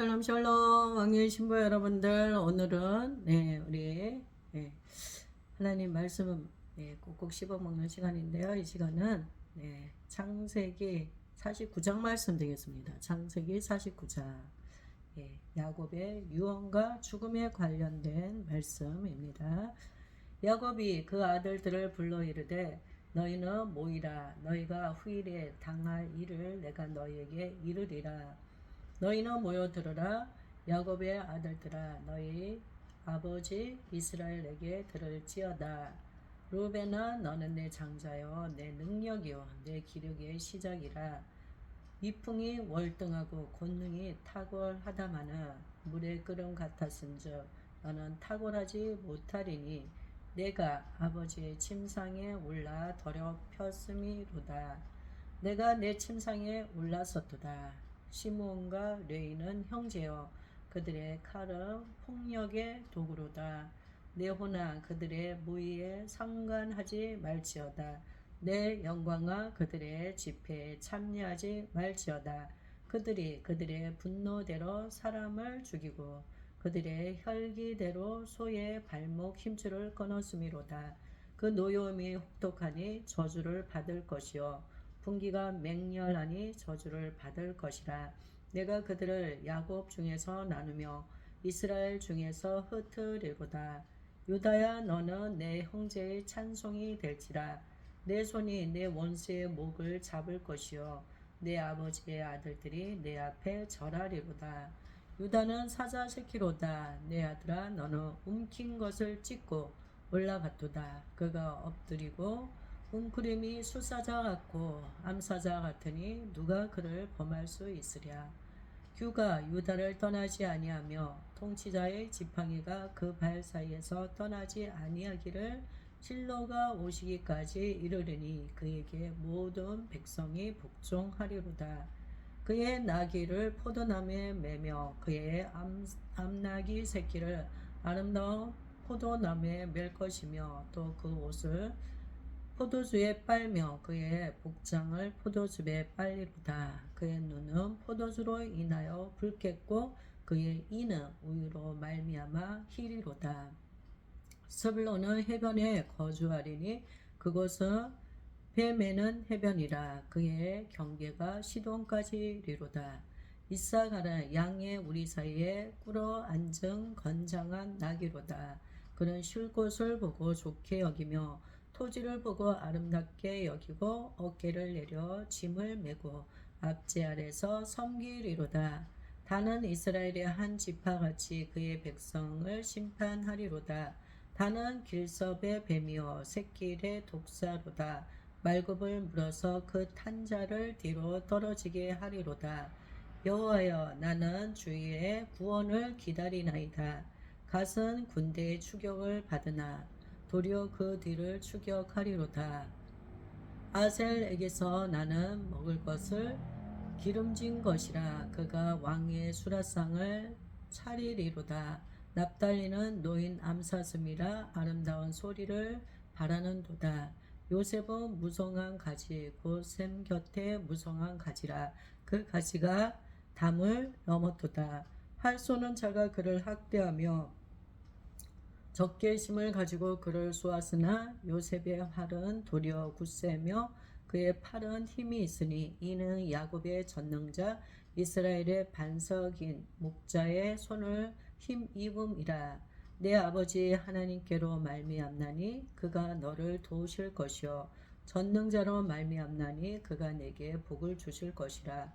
샬롬 샬롬 왕년 신부 여러분들, 오늘은 우리 하나님 말씀 꼭꼭 씹어 먹는 시간인데요. 이 시간은 창세기 49장 말씀 되겠습니다. 창세기 49장 야곱의 유언과 죽음에 관련된 말씀입니다. 야곱이 그 아들들을 불러 이르되 너희는 모이라. 너희가 후일에 당할 일을 내가 너희에게 이르리라. 너희는 모여 들으라. 야곱의 아들들아, 너희 아버지 이스라엘에게 들을지어다. 루벤아, 너는 내 장자요 내 능력이요 내 기력의 시작이라. 위풍이 월등하고 권능이 탁월하다마는 물의 끓음 같았은즉 너는 탁월하지 못하리니 내가 아버지의 침상에 올라 더럽혔음이로다. 내가 내 침상에 올라섰도다. 시므온과 레위는 형제여, 그들의 칼은 폭력의 도구로다. 내 호나 그들의 무의에 상관하지 말지어다. 내 영광아 그들의 집회에 참여하지 말지어다. 그들이 그들의 분노대로 사람을 죽이고 그들의 혈기대로 소의 발목 힘줄을 끊었음이로다. 그 노여움이 혹독하니 저주를 받을 것이요 분기가 맹렬하니 저주를 받을 것이라. 내가 그들을 야곱 중에서 나누며 이스라엘 중에서 흩으리로다. 유다야, 너는 내 형제의 찬송이 될지라. 내 손이 내 원수의 목을 잡을 것이요 내 아버지의 아들들이 내 앞에 절하리로다. 유다는 사자 새끼로다. 내 아들아, 너는 움킨 것을 찢고 올라갔도다. 그가 엎드리고 웅크림이 수사자 같고 암사자 같으니 누가 그를 범할 수 있으랴. 규가 유다를 떠나지 아니하며 통치자의 지팡이가 그 발 사이에서 떠나지 아니하기를 실로가 오시기까지 이르리니 그에게 모든 백성이 복종하리로다. 그의 나귀를 포도나무에 매며 그의 암나귀 새끼를 아름다운 포도나무에 맬 것이며 또 그 옷을 포도주에 빨며 그의 복장을 포도즙에 빨리로다. 그의 눈은 포도주로 인하여 붉겠고 그의 이는 우유로 말미암아 희리로다. 스불론은 해변에 거주하리니 그곳은 배 매는 해변이라. 그의 경계가 시돈까지리로다. 이사가는 양의 우리 사이에 꿇어 앉은 건장한 나귀로다. 그는 쉴 곳을 보고 좋게 여기며 토지를 보고 아름답게 여기고 어깨를 내려 짐을 메고 앞제 아래서 섬기리로다. 다는 이스라엘의 한 지파같이 그의 백성을 심판하리로다. 다는 길섭의 뱀이요 새길의 독사로다. 말굽을 물어서 그 탄자를 뒤로 떨어지게 하리로다. 여호와여, 나는 주의 구원을 기다리나이다. 갓은 군대의 추격을 받으나 도리어 그 뒤를 추격하리로다. 아셀에게서 나는 먹을 것을 기름진 것이라. 그가 왕의 수라상을 차리리로다. 납달리는 노인 암사슴이라 아름다운 소리를 바라는도다. 요셉은 무성한 가지 곧 샘 곁에 무성한 가지라. 그 가지가 담을 넘었도다. 활 쏘는 자가 그를 학대하며 적개심을 가지고 그를 쏘았으나 요셉의 활은 도리어 굳세며 그의 팔은 힘이 있으니 이는 야곱의 전능자 이스라엘의 반석인 목자의 손을 힘입음이라. 내 아버지 하나님께로 말미암나니 그가 너를 도우실 것이요 전능자로 말미암나니 그가 내게 복을 주실 것이라.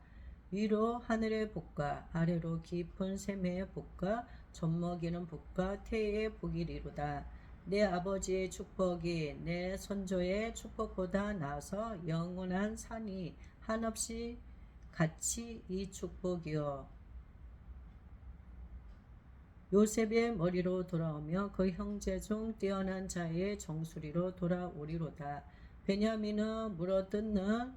위로 하늘의 복과 아래로 깊은 샘의 복과 젖먹이는 복과 태의 복이리로다. 내 아버지의 축복이 내 선조의 축복보다 나아서 영원한 산이 한없이 같이 이 축복이요 요셉의 머리로 돌아오며 그 형제 중 뛰어난 자의 정수리로 돌아오리로다. 베냐민은 물어뜯는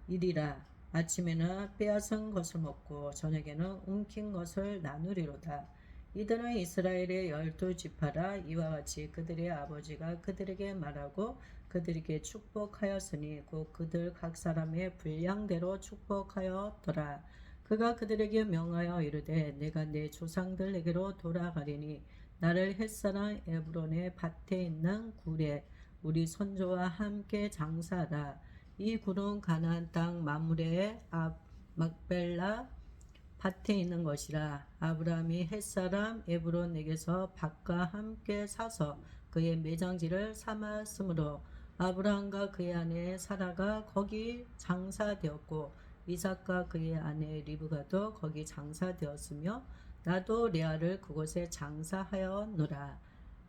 일이라. 아침에는 빼앗은 것을 먹고 저녁에는 움킨 것을 나누리로다. 이들은 이스라엘의 12지파라. 이와 같이 그들의 아버지가 그들에게 말하고 그들에게 축복하였으니 곧 그들 각 사람의 분량대로 축복하였더라. 그가 그들에게 명하여 이르되 내가 내 조상들에게로 돌아가리니 나를 햇사람 에브론의 밭에 있는 굴에 우리 선조와 함께 장사하라. 이 굴은 가나안 땅 마므레의 앞 막벨라 밭에 있는 것이라. 아브라함이 햇사람 에브론에게서 밭과 함께 사서 그의 매장지를 삼았으므로 아브라함과 그의 아내 사라가 거기 장사되었고 이삭과 그의 아내 리브가도 거기 장사되었으며 나도 레아를 그곳에 장사하였노라.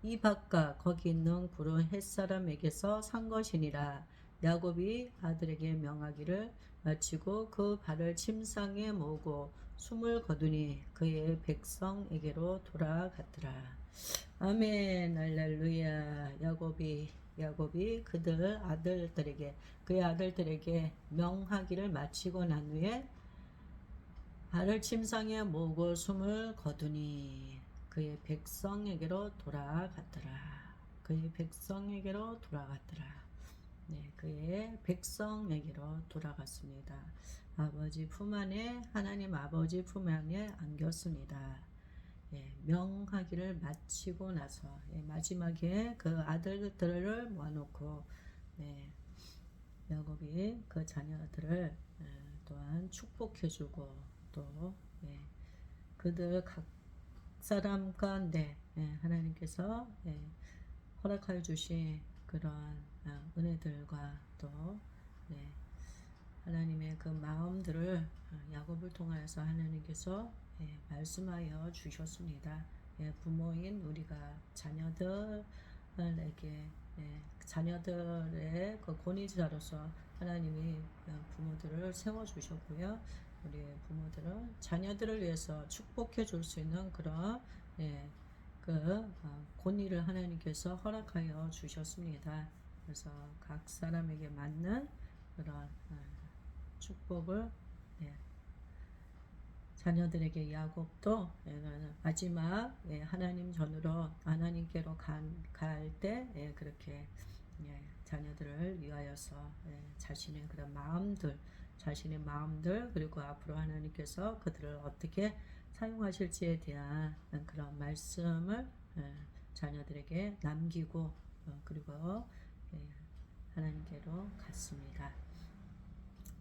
이 밭과 거기 있는 굴은 햇사람에게서 산 것이니라. 야곱이 아들에게 명하기를 마치고 그 발을 침상에 모으고 숨을 거두니 그의 백성에게로 돌아갔더라. 아멘. 할렐루야. 야곱이 그의 아들들에게 명하기를 마치고 난 후에 발을 침상에 모으고 숨을 거두니 그의 백성에게로 돌아갔더라. 그의 백성에게로 돌아갔더라. 네, 그의 백성에게로 돌아갔습니다. 아버지 품 안에, 하나님 아버지 품 안에 안겼습니다. 예, 명하기를 마치고 나서 마지막에 그 아들들을 모아놓고 야곱이 그 자녀들을 또한 축복해주고 또 그들 각 사람 가운데 하나님께서 허락하여 주신 그런 은혜들과 또 하나님의 그 마음들을 야곱을 통하여서 하나님께서 말씀하여 주셨습니다. 부모인 우리가 자녀들에게 자녀들의 그 권위자로서 하나님이 부모들을 세워주셨고요. 우리 부모들은 자녀들을 위해서 축복해 줄 수 있는 그런 권위를 하나님께서 허락하여 주셨습니다. 그래서 각 사람에게 맞는 그런 축복을 자녀들에게 야곱도 마지막 하나님 전으로 하나님께로 갈 때 그렇게 자녀들을 위하여서 자신의 그런 마음들 그리고 앞으로 하나님께서 그들을 어떻게 사용하실지에 대한 그런 말씀을 자녀들에게 남기고 그리고 하나님께로 갔습니다.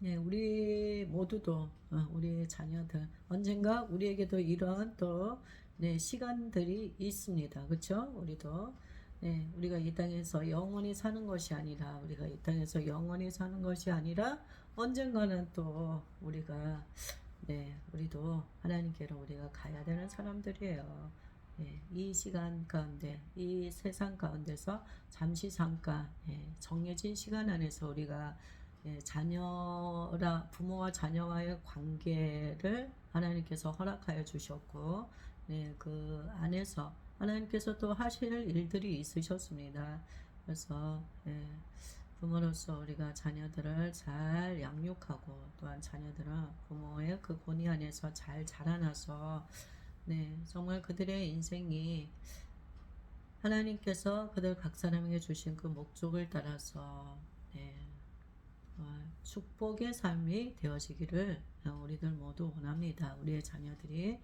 우리 모두도 우리 자녀들 언젠가 우리에게도 이러한 또 시간들이 있습니다. 그렇죠? 우리도 우리가 이 땅에서 영원히 사는 것이 아니라 언젠가는 또 우리도 하나님께로 우리가 가야 되는 사람들이에요. 이 시간 가운데 이 세상 가운데서 잠시 잠깐 정해진 시간 안에서 우리가 부모와 자녀와의 관계를 하나님께서 허락하여 주셨고 그 안에서 하나님께서 또 하실 일들이 있으셨습니다. 그래서 부모로서 우리가 자녀들을 잘 양육하고 또한 자녀들은 부모의 그 권위 안에서 잘 자라나서 정말 그들의 인생이 하나님께서 그들 각 사람에게 주신 그 목적을 따라서 축복의 삶이 되어지기를 우리들 모두 원합니다. 우리의 자녀들이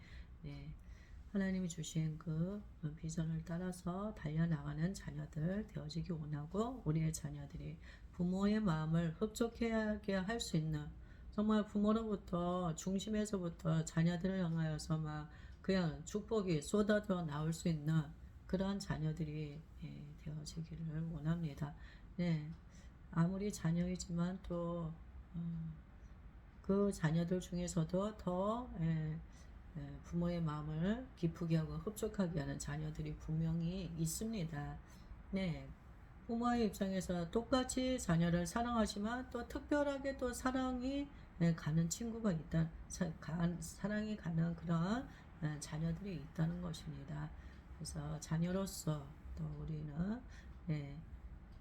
하나님이 주신 그 비전을 따라서 달려나가는 자녀들 되어지기 원하고 우리의 자녀들이 부모의 마음을 흡족하게 할 수 있는 정말 부모로부터 중심에서부터 자녀들을 향하여서 막 그냥 축복이 쏟아져 나올 수 있는 그러한 자녀들이 되어지기를 원합니다. 아무리 자녀이지만 또 그 자녀들 중에서도 더 부모의 마음을 기쁘게 하고 흡족하게 하는 자녀들이 분명히 있습니다. 부모의 입장에서 똑같이 자녀를 사랑하지만 또 특별하게 또 사랑이 가는 친구가 있다. 사랑이 가는 그런 자녀들이 있다는 것입니다. 그래서 자녀로서 또 우리는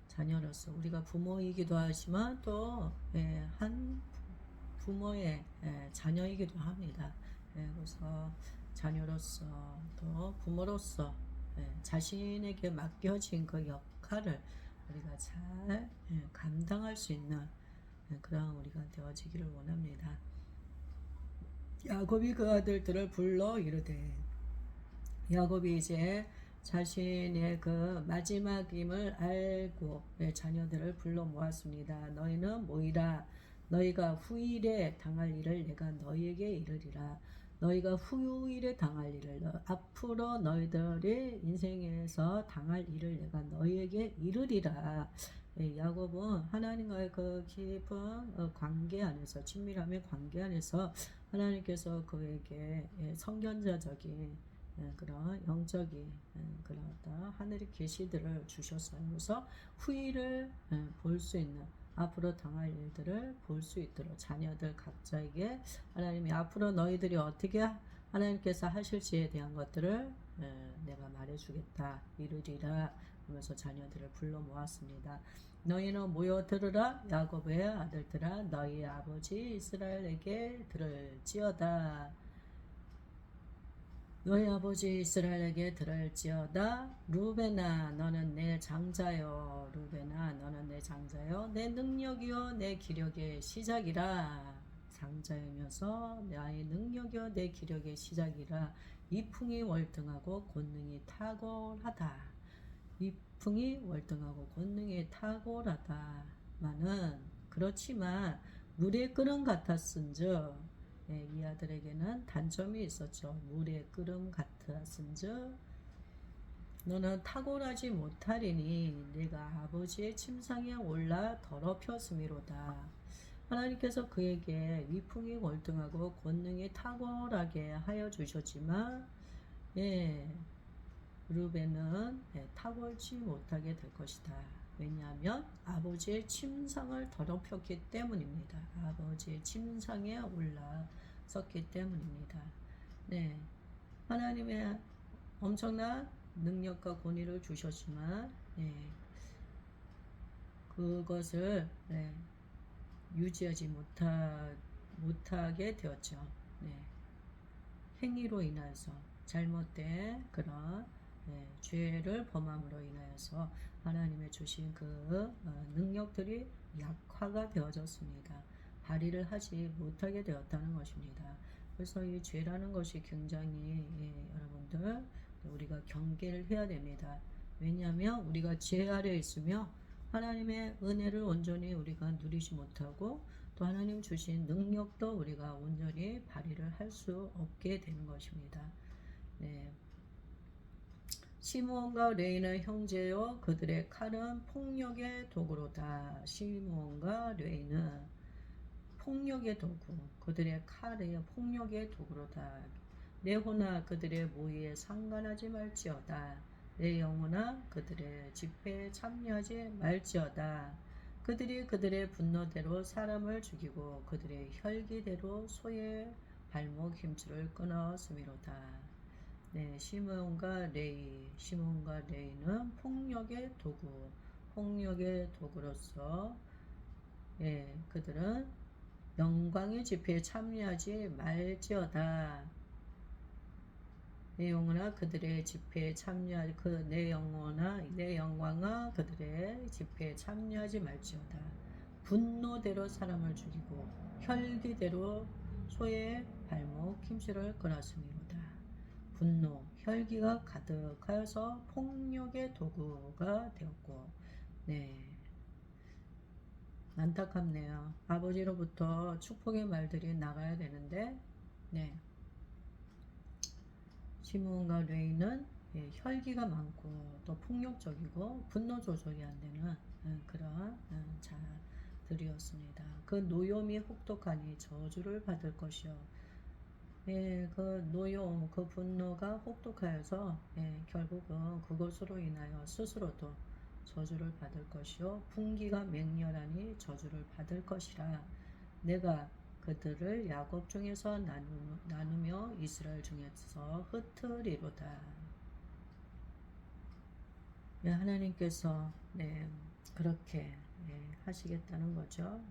자녀로서 우리가 부모이기도 하지만 또 한 부모의 자녀이기도 합니다. 그래서 자녀로서 또 부모로서 자신에게 맡겨진 그 역할을 우리가 잘 감당할 수 있는 그런 우리가 되어지기를 원합니다. 야곱이 그 아들들을 불러 이르되 야곱이 이제 자신의 그 마지막임을 알고 자녀들을 불러 모았습니다. 너희는 모이라. 너희가 후일에 당할 일을 내가 너희에게 이르리라. 너희가 후일에 당할 일을 앞으로 너희들의 인생에서 당할 일을 내가 너희에게 이르리라. 야곱은 하나님과의 그 깊은 관계 안에서 친밀함의 관계 안에서 하나님께서 그에게 선견자적인 그런 영적인 그런 어떤 하늘의 계시들을 주셨어요. 그래서 후일을 볼 수 있는 앞으로 당할 일들을 볼 수 있도록 자녀들 각자에게 하나님이 앞으로 너희들이 어떻게 하나님께서 하실지에 대한 것들을 내가 말해주겠다 이르리라 하면서 자녀들을 불러 모았습니다. 너희는 모여 들으라. 야곱의 아들들아 너희 아버지 이스라엘에게 들을지어다. 너희 아버지 이스라엘에게 들을지어다. 루벤아 너는 내 장자요. 루벤아 너는 내 장자요. 내 능력이요 내 기력의 시작이라. 장자이면서 나의 능력이요 내 기력의 시작이라. 이풍이 월등하고 권능이 탁월하다. 이풍이 월등하고 권능이 탁월하다마는 그렇지만 물의 끓음 같았은즉 이 아들에게는 단점이 있었죠. 물의 끓음 같았은즉 너는 탁월하지 못하리니 내가 아버지의 침상에 올라 더럽혔음이로다. 하나님께서 그에게 위풍이 월등하고 권능이 탁월하게 하여 주셨지만 루벤은 탁월치 못하게 될 것이다. 왜냐하면 아버지의 침상을 더럽혔기 때문입니다. 아버지의 침상에 올라섰기 때문입니다. 네, 하나님의 엄청난 능력과 권위를 주셨지만 그것을 유지하지 못하게 되었죠. 행위로 인해서 잘못된 그런 죄를 범함으로 인하여서 하나님의 주신 그 능력들이 약화가 되어졌습니다. 발휘를 하지 못하게 되었다는 것입니다. 그래서 이 죄라는 것이 굉장히 여러분들 우리가 경계를 해야 됩니다. 왜냐하면 우리가 죄 아래 있으며 하나님의 은혜를 온전히 우리가 누리지 못하고 또 하나님 주신 능력도 우리가 온전히 발휘를 할 수 없게 되는 것입니다. 시므온과 레이는 형제요 그들의 칼은 폭력의 도구로다. 시므온과 레이는 폭력의 도구, 그들의 칼이 폭력의 도구로다. 내 혼아 그들의 모의에 상관하지 말지어다. 내 영혼아 그들의 집회에 참여하지 말지어다. 그들이 그들의 분노대로 사람을 죽이고 그들의 혈기대로 소의 발목 힘줄을 끊었음이로다. 시므온과 레이는 폭력의 도구, 폭력의 도구로서 그들은 영광의 집회에 참여하지 말지어다. 내 영혼아 그들의 집회에 참여하지 내 영광아 그들의 집회에 참여하지 말지어다. 분노대로 사람을 죽이고 혈기대로 소의 발목 힘줄을 끊었음이로다. 분노, 혈기가 가득하여서 폭력의 도구가 되었고, 안타깝네요. 아버지로부터 축복의 말들이 나가야 되는데, 시므온과 레이는 혈기가 많고 또 폭력적이고 분노 조절이 안 되는 그런 자들이었습니다. 그 노염이 혹독하니 저주를 받을 것이요. 그 노여움, 그 분노가 혹독하여서 결국은 그것으로 인하여 스스로도 저주를 받을 것이요 분기가 맹렬하니 저주를 받을 것이라. 내가 그들을 야곱 중에서 나누며 이스라엘 중에서 흩으리로다. 하나님께서 그렇게 하시겠다는 거죠.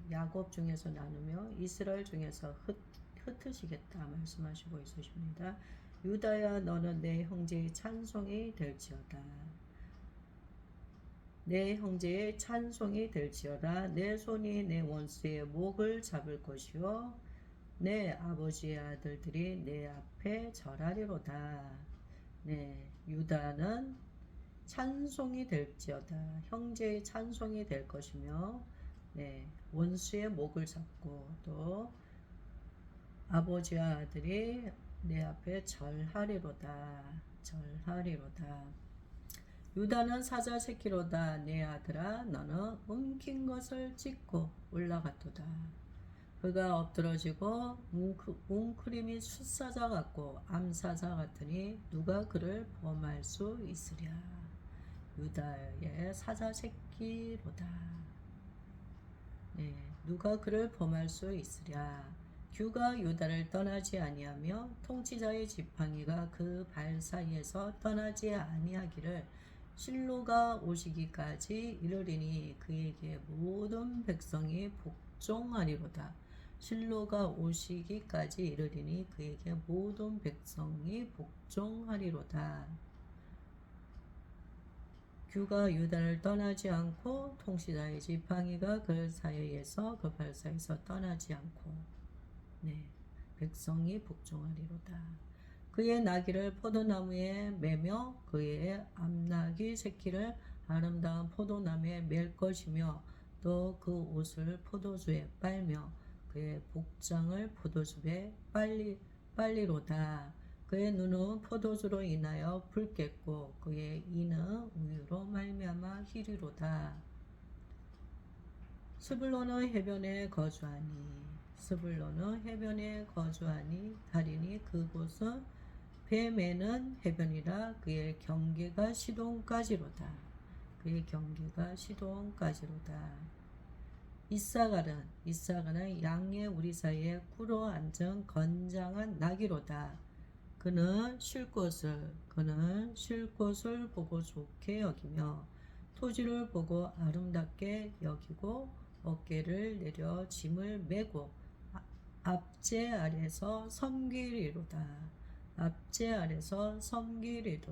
야곱 중에서 나누며 이스라엘 중에서 흩으시겠다 말씀하시고 있으십니다. 유다야 너는 내 형제의 찬송이 될지어다. 내 형제의 찬송이 될지어다. 내 손이 내 원수의 목을 잡을 것이요 내 아버지의 아들들이 내 앞에 절하리로다. 네, 유다는 찬송이 될지어다. 형제의 찬송이 될 것이며, 네, 원수의 목을 잡고 또 아버지와 아들이 내 앞에 절하리로다. 절하리로다. 유다는 사자 새끼로다. 내 아들아 너는 움킨 것을 찢고 올라갔도다. 그가 엎드러지고 웅크림이 숫사자 같고 암사자 같으니 누가 그를 범할 수 있으랴. 유다의 사자 새끼로다. 네, 누가 그를 범할 수 있으랴. 규가 유다를 떠나지 아니하며 통치자의 지팡이가 그 발 사이에서 떠나지 아니하기를 실로가 오시기까지 이르리니 그에게 모든 백성이 복종하리로다. 실로가 오시기까지 이르리니 그에게 모든 백성이 복종하리로다. 규가 유다를 떠나지 않고 통치자의 지팡이가 그 사이에서 그 발 사이에서 떠나지 않고 네, 백성이 복종하리로다. 그의 나귀를 포도나무에 매며 그의 암나귀 새끼를 아름다운 포도나무에 맬 것이며 또 그 옷을 포도주에 빨며 그의 복장을 포도주에 빨리로다. 그의 눈은 포도주로 인하여 붉겠고 그의 이는 우유로 말미암아 희리로다. 스불론은 해변에 거주하니 스불론은 해변에 거주하니 다리니 그곳은 배 매는 해변이라 그의 경계가 시돈까지로다. 그의 경계가 시돈까지로다. 이사갈은 양의 우리 사이에 꿇어 앉은 건장한 나귀로다. 그는 쉴 곳을 보고 좋게 여기며 토지를 보고 아름답게 여기고 어깨를 내려 짐을 메고 앞제 아래서 섬기리로다. 앞제 아래서 섬기리로다.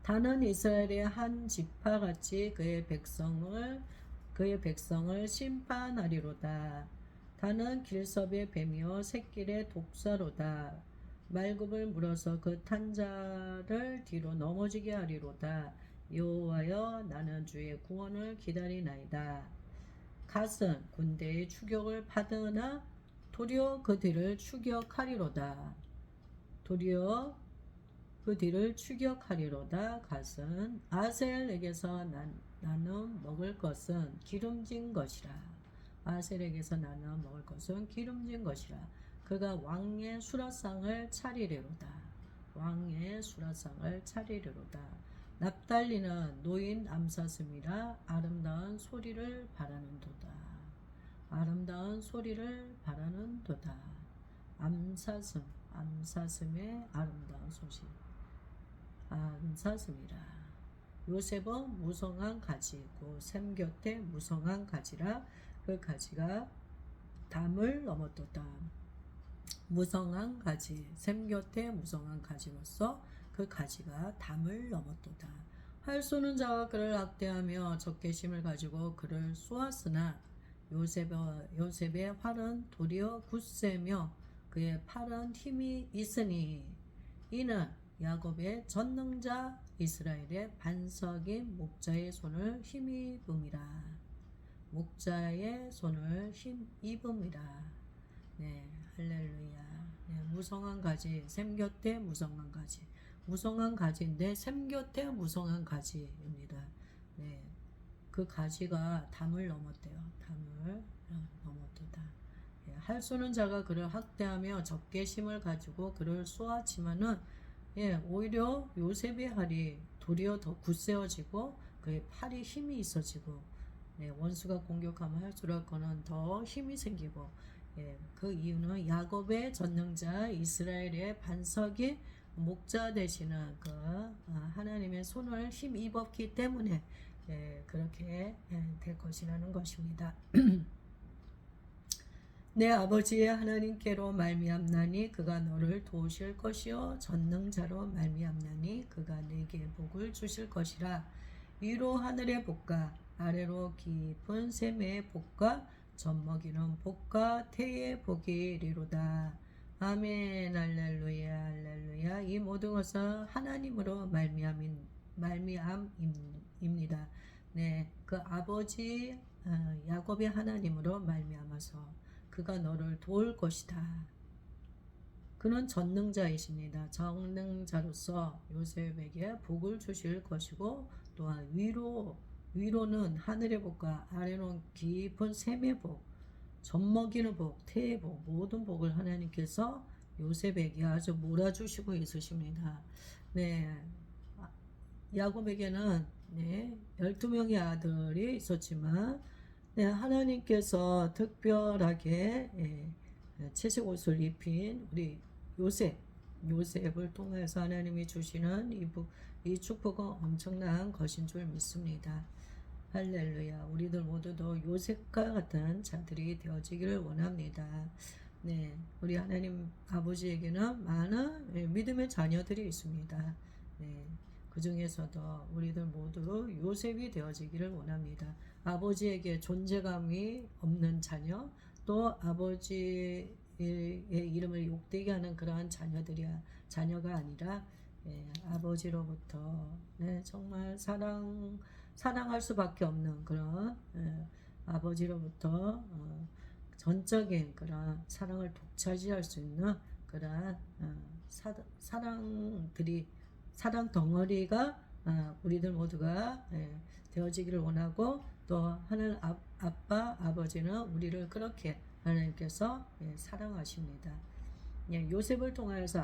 다는 이스라엘의 한 지파같이 그의 백성을 심판하리로다. 다는 길섭의 뱀이요 새길의 독사로다. 말굽을 물어서 그 탄 자를 뒤로 넘어지게 하리로다. 여호와여 나는 주의 구원을 기다리나이다. 갓은 군대의 추격을 받으나 도리어 그 뒤를 추격하리로다. 갓은 아셀에게서 나는 먹을 것은 기름진 것이라. 아셀에게서 나는 먹을 것은 기름진 것이라. 그가 왕의 수라상을 차리리로다. 납달리는 노인 암사슴이라 아름다운 소리를 바라는도다. 암사슴의 아름다운 소식. 암사슴이라. 요셉은 무성한 가지고 샘 곁에 무성한 가지라. 그 가지가 담을 넘었도다. 무성한 가지, 샘 곁에 무성한 가지로서 그 가지가 담을 넘었도다. 활 쏘는 자가 그를 학대하며 적개심을 가지고 그를 쏘았으나 요셉의 활은 도리어 굳세며 그의 팔은 힘이 있으니 이는 야곱의 전능자 이스라엘의 반석인 목자의 손을 힘입음이라. 네, 할렐루야. 네, 무성한 가지, 샘 곁에 무성한 가지. 무성한 가지인데 샘 곁에 무성한 가지입니다. 네, 그 가지가 담을 넘었대요. 담을 넘었도다. 예, 할 쏘는 자가 그를 학대하며 적개심을 가지고 그를 쏘았지만은 오히려 요셉의 활이 도리어 더 굳세어지고 그의 팔이 힘이 있어지고 원수가 공격하면 할수록 그는 더 힘이 생기고 그 이유는 야곱의 전능자 이스라엘의 반석이 목자 되시는 그 하나님의 손을 힘입었기 때문에 그렇게 될 것이라는 것입니다. 내 아버지의 하나님께로 말미암나니 그가 너를 도우실 것이요 전능자로 말미암나니 그가 내게 복을 주실 것이라. 위로 하늘의 복과 아래로 깊은 샘의 복과 젖먹이는 복과 태의 복이 이리로다. 아멘. 할렐루야 할렐루야. 이 모든 것은 하나님으로 말미암입니다. 네, 그 아버지 야곱의 하나님으로 말미암아서 그가 너를 도울 것이다. 그는 전능자이십니다. 전능자로서 요셉에게 복을 주실 것이고 또한 위로는 하늘의 복과 아래로는 깊은 샘의 복, 젖먹이는 복, 태의 복, 모든 복을 하나님께서 요셉에게 아주 몰아주시고 있으십니다. 네, 야곱에게는 12명의 아들이 있었지만 하나님께서 특별하게 채색 옷을 입힌 우리 요셉을 통해서 하나님이 주시는 이 축복은 엄청난 것인 줄 믿습니다. 할렐루야. 우리들 모두도 요셉과 같은 자들이 되어지기를 원합니다. 네, 우리 하나님 아버지에게는 많은 믿음의 자녀들이 있습니다. 네, 그 중에서도 우리들 모두 요셉이 되어지기를 원합니다. 아버지에게 존재감이 없는 자녀, 또 아버지의 이름을 욕되게 하는 그러한 자녀가 아니라 아버지로부터 정말 사랑할 수밖에 없는 그런 아버지로부터 전적인 그런 사랑을 독차지할 수 있는 그런 사랑 덩어리가 우리들 모두가 되어지기를 원하고, 또 하늘 아빠 아버지는 우리를 그렇게 하나님께서 사랑하십니다. 요셉을 통하여서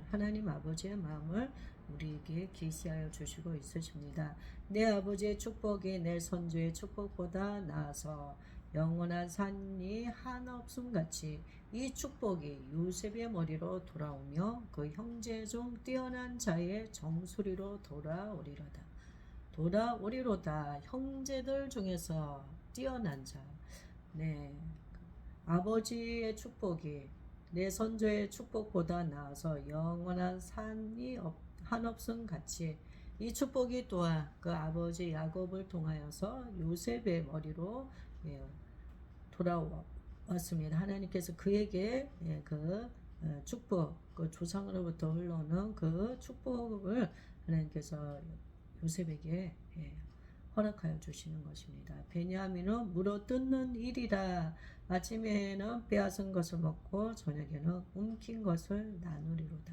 하나님 아버지의 마음을 우리에게 계시하여 주시고 있으십니다. 내 아버지의 축복이 내 선조의 축복보다 나아서 영원한 산이 한없음 같이 이 축복이 요셉의 머리로 돌아오며 그 형제 중 뛰어난 자의 정수리로 돌아오리로다. 형제들 중에서 뛰어난 자. 네, 아버지의 축복이 내 선조의 축복보다 나아서 영원한 산이 한없음 같이 이 축복이 또한 그 아버지 야곱을 통하여서 요셉의 머리로 돌아왔습니다. 하나님께서 그에게 그 축복, 그 조상으로부터 흘러오는 그 축복을 하나님께서 요셉에게 허락하여 주시는 것입니다. 베냐민은 물어뜯는 일이라. 아침에는 빼앗은 것을 먹고 저녁에는 움킨 것을 나누리로다.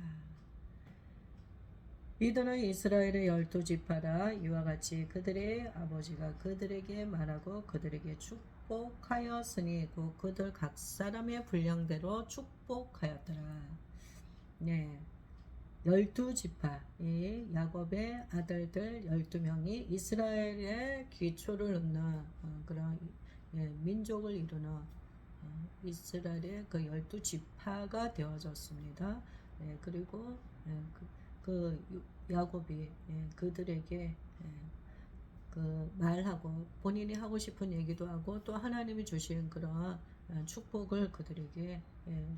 이들은 이스라엘의 12지파라. 이와 같이 그들의 아버지가 그들에게 말하고 그들에게 축복하였으니 곧 그들 각 사람의 분량대로 축복하였더라. 네, 12지파, 이 야곱의 아들들 12명이 이스라엘의 기초를 놓는 그런 민족을 이루는 이스라엘의 그 12지파가 되어졌습니다. 그리고 그 야곱이 그들에게 그 말하고 본인이 하고 싶은 얘기도 하고 또 하나님이 주신 그런 축복을 그들에게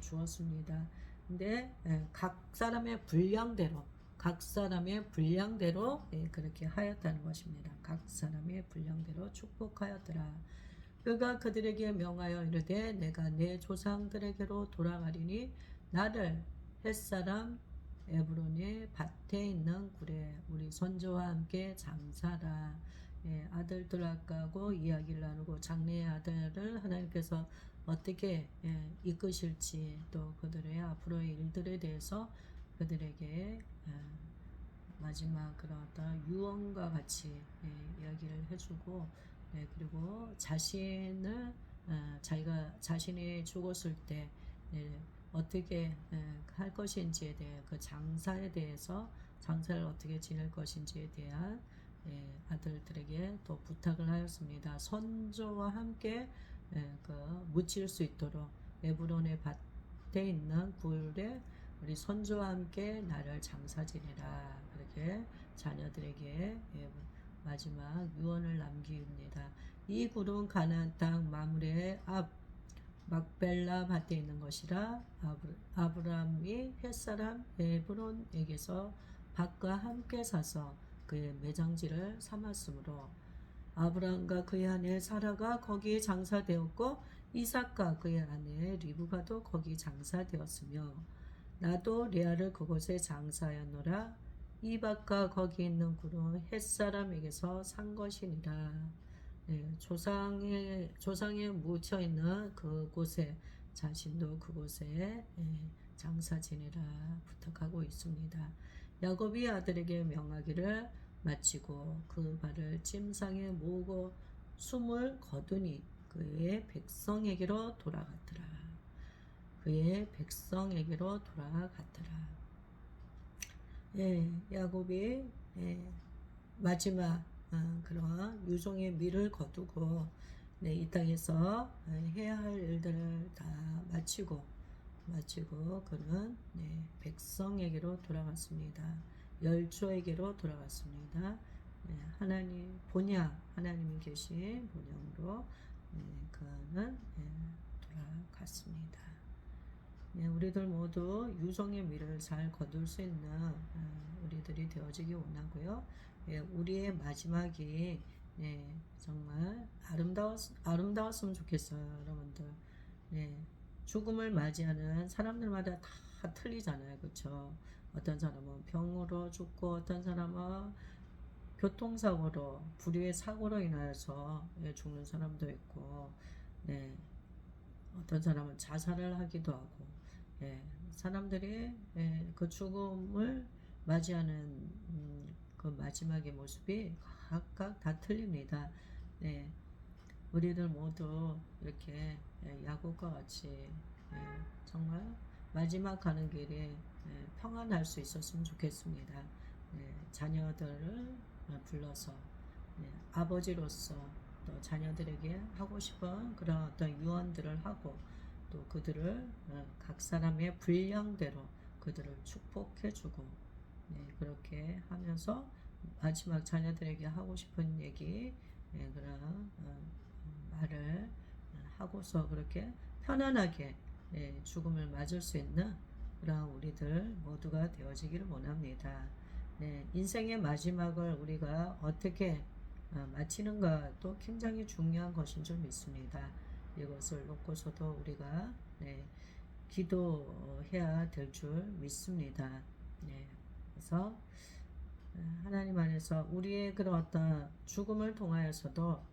주었습니다. 근데 각 사람의 분량대로 그렇게 하였다는 것입니다. 각 사람의 분량대로 축복하였더라. 그가 그들에게 명하여 이르되 내가 내 조상들에게로 돌아가리니 나를 햇사람 에브론의 밭에 있는 굴에 우리 선조와 함께 장사라. 아들들 아까고 이야기를 나누고 장래의 아들을 하나님께서 어떻게 이끄실지, 또 그들의 앞으로의 일들에 대해서 그들에게 마지막 그런 어떤 유언과 같이 이야기를 해주고, 그리고 자신이 죽었을 때 어떻게 할 것인지에 대해 그 장사를 어떻게 지낼 것인지에 대한 아들들에게 또 부탁을 하였습니다. 선조와 함께 묻힐 수 있도록 에브론의 밭에 있는 굴에 우리 선조와 함께 나를 장사 지내라. 그렇게 자녀들에게 마지막 유언을 남깁니다. 이 굴은 가나안 땅 마므레의 앞 막벨라 밭에 있는 것이라. 아브라함이 햇사람 에브론에게서 밭과 함께 사서 그의 매장지를 삼았으므로 아브라함과 그의 아내 사라가 거기에 장사되었고 이삭과 그의 아내 리브가도 거기 장사되었으며 나도 레아를 그곳에 장사하였노라. 이 밭과 거기 있는 굴은 햇사람에게서 산 것이니라. 네, 조상에 묻혀 있는 그곳에 자신도 그곳에 장사 지내라 부탁하고 있습니다. 야곱이 아들에게 명하기를 마치고 그 발을 찜상에 모으고 숨을 거두니 그의 백성에게로 돌아갔더라. 그의 백성에게로 돌아갔더라. 야곱이 마지막 그런 유종의 미를 거두고 이 땅에서 해야 할 일들을 다 마치고 그는 백성에게로 돌아갔습니다. 열조에게로 돌아갔습니다. 하나님 본향 하나님이 계신 본향으로 그는 돌아갔습니다. 우리들 모두 유종의 미를 잘 거둘 수 있는 우리들이 되어지기 원하고요. 우리의 마지막이 정말 아름다웠으면 좋겠어요, 여러분들. 죽음을 맞이하는 사람들마다 다 틀리잖아요, 그렇죠? 어떤 사람은 병으로 죽고 어떤 사람은 교통사고로 불의의 사고로 인하여서 죽는 사람도 있고, 어떤 사람은 자살을 하기도 하고, 사람들이 그 죽음을 맞이하는 그 마지막의 모습이 각각 다 틀립니다. 우리들 모두 이렇게 야곱과 같이 정말 마지막 가는 길에 평안할 수 있었으면 좋겠습니다. 자녀들을 불러서 아버지로서 또 자녀들에게 하고 싶은 그런 어떤 유언들을 하고 또 그들을 각 사람의 분량대로 그들을 축복해주고 그렇게 하면서 마지막 자녀들에게 하고 싶은 얘기 그런 말을 하고서 그렇게 편안하게 죽음을 맞을 수 있는 그런 우리들 모두가 되어지기를 원합니다. 인생의 마지막을 우리가 어떻게 마치는가도 굉장히 중요한 것인 줄 믿습니다. 이것을 놓고서도 우리가 기도해야 될 줄 믿습니다. 그래서 하나님 안에서 우리의 그런 어떤 죽음을 통하여서도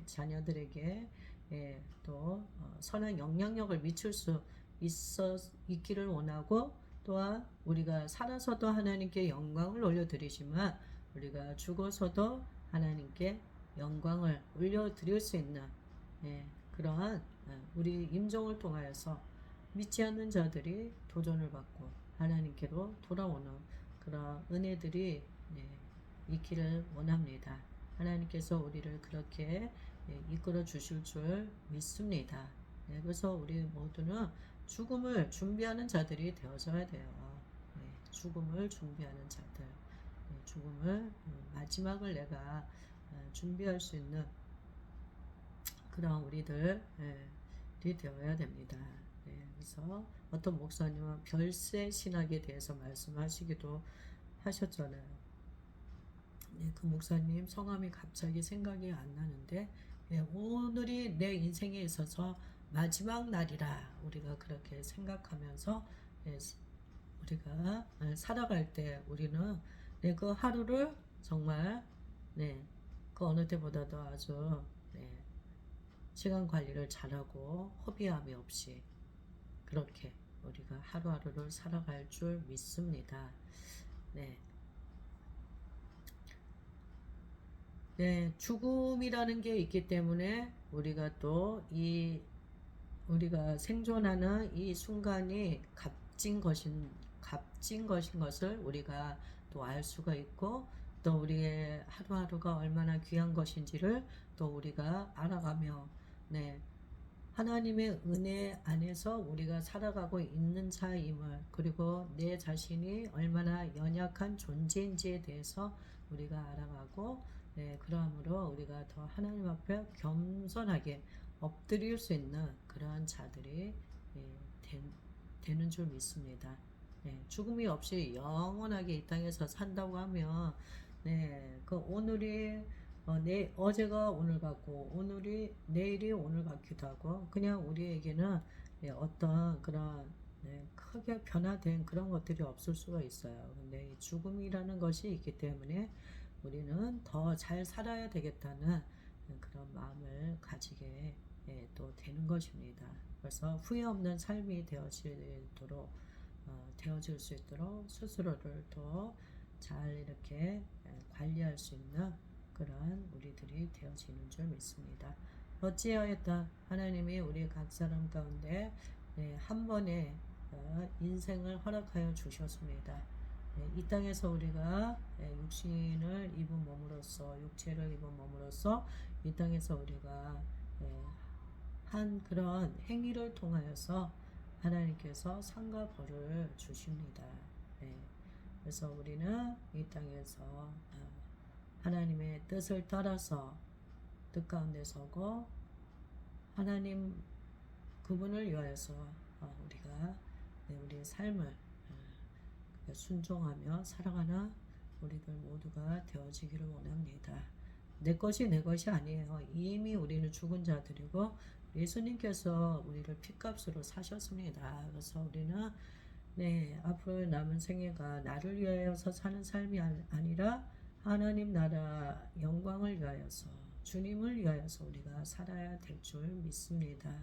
자녀들에게 또 선한 영향력을 미칠 수 있기를 원하고 또한 우리가 살아서도 하나님께 영광을 올려드리지만 우리가 죽어서도 하나님께 영광을 올려드릴 수 있는 그러한 우리 임종을 통하여서 믿지 않는 자들이 도전을 받고 하나님께로 돌아오는 그런 은혜들이 있기를 원합니다. 하나님께서 우리를 그렇게 이끌어 주실 줄 믿습니다. 그래서 우리 모두는 죽음을 준비하는 자들이 되어져야 돼요. 죽음을 준비하는 자들, 죽음을 마지막을 내가 준비할 수 있는 그런 우리들이 되어야 됩니다. 그래서 어떤 목사님은 별세 신학에 대해서 말씀하시기도 하셨잖아요. 그 목사님 성함이 갑자기 생각이 안 나는데 오늘이 내 인생에 있어서 마지막 날이라 우리가 그렇게 생각하면서 우리가 살아갈 때 우리는 그 하루를 정말 그 어느 때보다도 아주 시간 관리를 잘하고 허비함이 없이 그렇게 우리가 하루하루를 살아갈 줄 믿습니다. 죽음이라는 게 있기 때문에 우리가 또 우리가 생존하는 이 순간이 값진 것인 것을 우리가 또 알 수가 있고 또 우리의 하루하루가 얼마나 귀한 것인지를 또 우리가 알아가며 하나님의 은혜 안에서 우리가 살아가고 있는 자임을 그리고 내 자신이 얼마나 연약한 존재인지에 대해서 우리가 알아가고 그러므로 우리가 더 하나님 앞에 겸손하게 엎드릴 수 있는 그러한 자들이 되는 줄 믿습니다. 죽음이 없이 영원하게 이 땅에서 산다고 하면 그 오늘이 어제가 오늘 같고 내일이 오늘 같기도 하고 그냥 우리에게는 어떤 그런 크게 변화된 그런 것들이 없을 수가 있어요. 근데 이 죽음이라는 것이 있기 때문에 우리는 더 잘 살아야 되겠다는 그런 마음을 가지게 또 되는 것입니다. 그래서 후회 없는 삶이 되어질 수 있도록 스스로를 더 잘 이렇게 관리할 수 있는 그러한 우리들이 되어지는 줄 믿습니다. 어찌하였다 하나님이 우리 각 사람 가운데 한 번의 인생을 허락하여 주셨습니다. 이 땅에서 우리가 육체를 입은 몸으로써 이 땅에서 우리가 한 그런 행위를 통하여서 하나님께서 상과 벌을 주십니다. 그래서 우리는 이 땅에서 하나님의 뜻을 따라서 뜻 가운데 서고 하나님 그분을 위하여서 우리가 우리의 삶을 순종하며 살아가는 우리들 모두가 되어지기를 원합니다. 내 것이 내 것이 아니에요. 이미 우리는 죽은 자들이고 예수님께서 우리를 핏값으로 사셨습니다. 그래서 우리는 앞으로 남은 생애가 나를 위하여서 사는 삶이 아니라 하나님 나라 영광을 위하여서 주님을 위하여서 우리가 살아야 될 줄 믿습니다.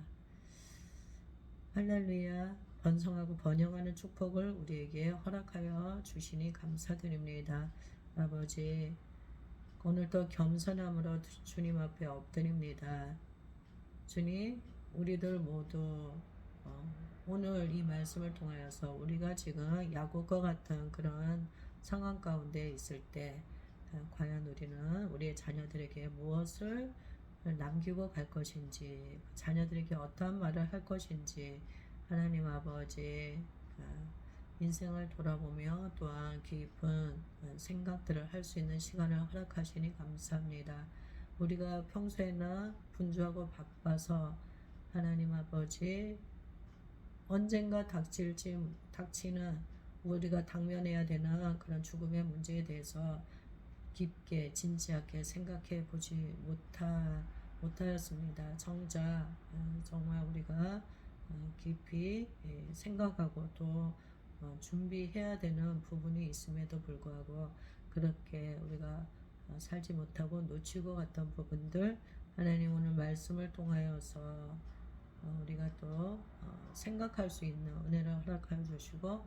할렐루야. 번성하고 번영하는 축복을 우리에게 허락하여 주시니 감사드립니다. 아버지, 오늘도 겸손함으로 주님 앞에 엎드립니다. 주님, 우리들 모두 오늘 이 말씀을 통하여서 우리가 지금 야곱과 같은 그런 상황 가운데 있을 때 과연 우리는 우리의 자녀들에게 무엇을 남기고 갈 것인지, 자녀들에게 어떠한 말을 할 것인지, 하나님 아버지 인생을 돌아보며 또한 깊은 생각들을 할 수 있는 시간을 허락하시니 감사합니다. 우리가 평소에는 분주하고 바빠서 하나님 아버지 언젠가 닥치는 우리가 당면해야 되는 그런 죽음의 문제에 대해서 깊게 진지하게 생각해 보지 못하였습니다. 정작 정말 우리가 깊이 생각하고 또 준비해야 되는 부분이 있음에도 불구하고 그렇게 우리가 살지 못하고 놓치고 갔던 부분들 하나님 오늘 말씀을 통하여서 우리가 또 생각할 수 있는 은혜를 허락하여 주시고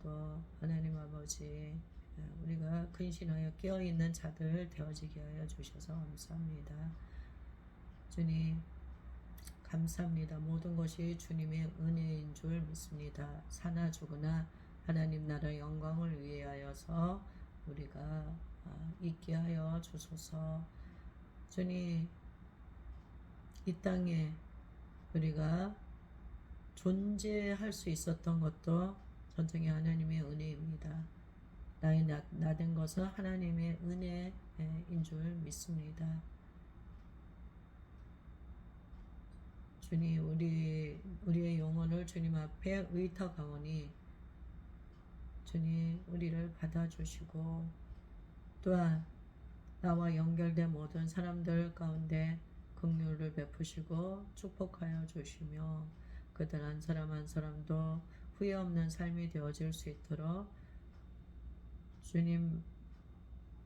또 하나님 아버지 우리가 근신하여 깨어있는 자들 되어지게 하여 주셔서 감사합니다. 주님 감사합니다. 모든 것이 주님의 은혜인 줄 믿습니다. 사나 죽으나 하나님 나라 영광을 위하여서 우리가 있게 하여 주소서. 주님 이 땅에 우리가 존재할 수 있었던 것도 전적인 하나님의 은혜입니다. 나의 나된 것은 하나님의 은혜인 줄 믿습니다. 주님 우리의 영혼을 주님 앞에 의탁하오니 주님 우리를 받아주시고 또한 나와 연결된 모든 사람들 가운데 긍휼을 베푸시고 축복하여 주시며 그들 한 사람 한 사람도 후회 없는 삶이 되어질 수 있도록 주님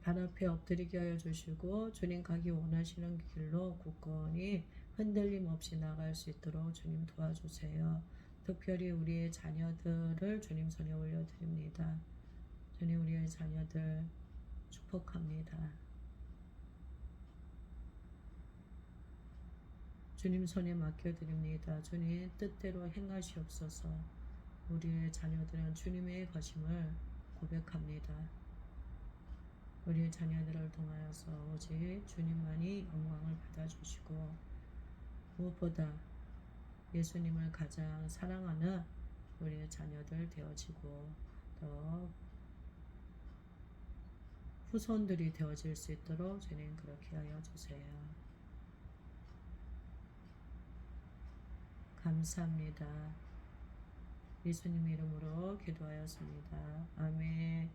발 앞에 엎드리게 하여 주시고 주님 가기 원하시는 길로 굳건히 흔들림 없이 나갈 수 있도록 주님 도와주세요. 특별히 우리의 자녀들을 주님 손에 올려드립니다. 주님 우리의 자녀들 축복합니다. 주님 손에 맡겨드립니다. 주님 뜻대로 행하시옵소서. 우리의 자녀들은 주님의 것임을 고백합니다. 우리의 자녀들을 통하여서 오직 주님만이 영광을 받아주시고 무엇보다 예수님을 가장 사랑하는 우리의 자녀들 되어지고 또 후손들이 되어질 수 있도록 주님 그렇게 하여 주세요. 감사합니다. 예수님 이름으로 기도하였습니다. 아멘.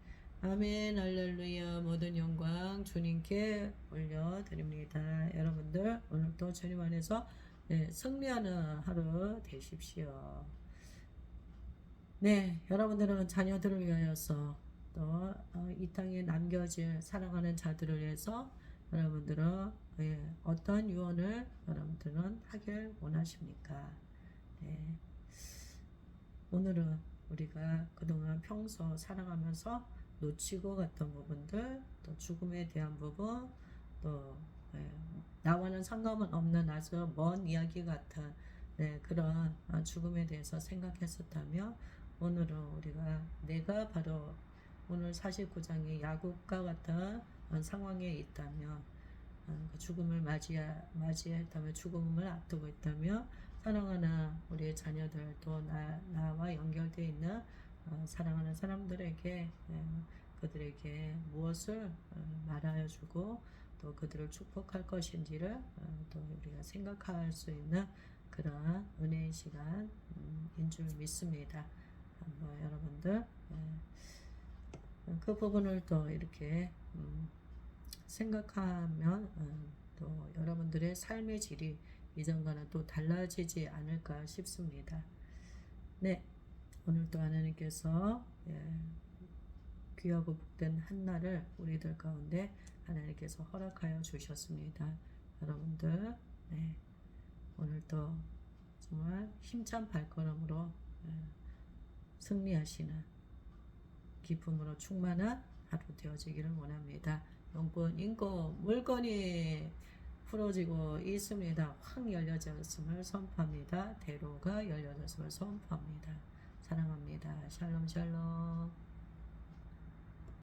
아멘, 할렐루야. 모든 영광 주님께 올려드립니다. 여러분들 오늘도 주님 안에서 승리하는 하루 되십시오. 네, 여러분들은 자녀들을 위하여서 또 이 땅에 남겨질 사랑하는 자들을 위해서 여러분들은 어떤 유언을 여러분들은 하길 원하십니까? 네, 오늘은 우리가 그동안 평소 살아가면서 놓치고 갔던 부분들, 또 죽음에 대한 부분, 또 나와는 상관은 없는 아주 먼 이야기 같은 그런 죽음에 대해서 생각했었다며, 오늘은 우리가 내가 바로 오늘 49장의 야곱과 같은 상황에 있다면, 그 죽음을 맞이했다면, 죽음을 앞두고 있다며, 사랑하는 우리의 자녀들, 또 나와 연결되어 있는 사랑하는 사람들에게 그들에게 무엇을 말하여 주고 또 그들을 축복할 것인지를 또 우리가 생각할 수 있는 그런 은혜의 시간인 줄 믿습니다. 한번 여러분들 그 부분을 또 이렇게 생각하면 또 여러분들의 삶의 질이 이전과는 또 달라지지 않을까 싶습니다. 네, 오늘도 하나님께서 귀하고 복된 한날을 우리들 가운데 하나님께서 허락하여 주셨습니다. 여러분들 오늘도 정말 힘찬 발걸음으로 승리하시는 기쁨으로 충만한 하루 되어지기를 원합니다. 용돈, 인고, 물건이 풀어지고 있습니다. 확 열려졌음을 선포합니다. 대로가 열려졌음을 선포합니다. 사랑합니다. 샬롬 샬롬.